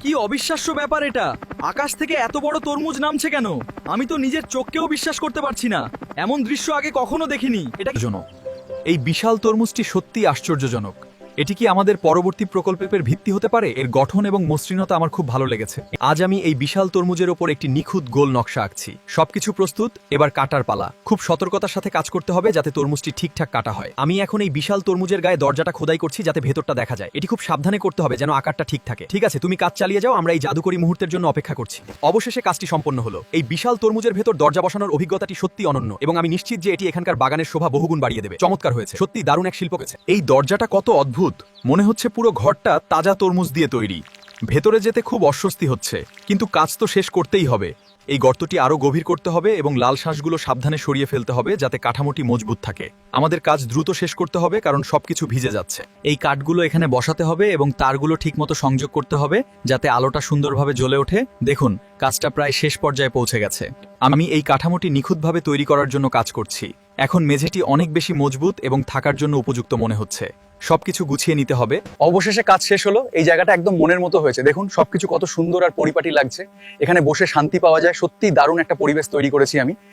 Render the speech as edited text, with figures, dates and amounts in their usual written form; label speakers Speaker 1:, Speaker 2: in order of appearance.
Speaker 1: কি অবিশ্বাস্য ব্যাপার এটা! আকাশ থেকে এত বড় তরমুজ নামছে কেন? আমি তো নিজের চোখকেও বিশ্বাস করতে পারছি না। এমন দৃশ্য আগে কখনো দেখিনি। এটা
Speaker 2: জনক, এই বিশাল তরমুজটি সত্যিই আশ্চর্যজনক। এটি কি আমাদের পরবর্তী প্রকল্পের ভিত্তি হতে পারে? এর গঠন এবং মসৃণতা আমার খুব ভালো লেগেছে। আজ আমি এই বিশাল তরমুজের ওপর একটি নিখুঁত গোল নকশা আঁকছি। সবকিছু প্রস্তুত, এবার কাটার পালা। খুব সতর্কতার সাথে কাজ করতে হবে যাতে তরমুজটি ঠিকঠাক কাটা হয়। আমি এখন এই বিশাল তরমুজের গায়ে দরজাটা খোদাই করছি যাতে ভেতরটা দেখা যায়। এটি খুব সাবধানে করতে হবে যেন আকারটা ঠিক থাকে। ঠিক আছে, তুমি কাজ চালিয়ে যাও, আমরা এই জাদুকরী মুহূর্তের জন্য অপেক্ষা করছি। অবশেষে কাজটি সম্পন্ন হলো। এই বিশাল তরমুজের ভেতর দরজা বসানোর অভিজ্ঞতাটি সত্যি অনন্য এবং আমি নিশ্চিত যে এটি এখানকার বাগানের শোভা বহুগুণ বাড়িয়ে দেবে। চমৎকার হয়েছে, সত্যি দারুণ এক শিল্প গেছে। এই দরজাটা কত অদ্ভুত! মনে হচ্ছে পুরো ঘরটা তাজা তরমুজ দিয়ে তৈরি। ভেতরে যেতে খুব অস্বস্তি হচ্ছে, কিন্তু কাজ তো শেষ করতেই হবে। এই গর্তটি আরো গভীর করতে হবে এবং লাল শাঁসগুলো সাবধানে সরিয়ে ফেলতে হবে যাতে কাঠামোটি মজবুত থাকে। আমাদের কাজ দ্রুত শেষ করতে হবে কারণ সবকিছু ভিজে যাচ্ছে। এই কাঠগুলো এখানে বসাতে হবে এবং তারগুলো ঠিকমতো সংযোগ করতে হবে যাতে আলোটা সুন্দরভাবে জ্বলে ওঠে। দেখুন, কাজটা প্রায় শেষ পর্যায়ে পৌঁছে গেছে। আমি এই কাঠামোটি নিখুঁতভাবে তৈরি করার জন্য কাজ করছি। এখন মেঝেটি অনেক বেশি মজবুত এবং থাকার জন্য উপযুক্ত মনে হচ্ছে। সবকিছু গুছিয়ে নিতে হবে। অবশেষে কাজ শেষ হলো। এই জায়গাটা একদম মনের মতো হয়েছে। দেখুন, সবকিছু কত সুন্দর আর পরিপাটি লাগছে। এখানে বসে শান্তি পাওয়া যায়। সত্যি দারুণ একটা পরিবেশ তৈরি করেছি আমি।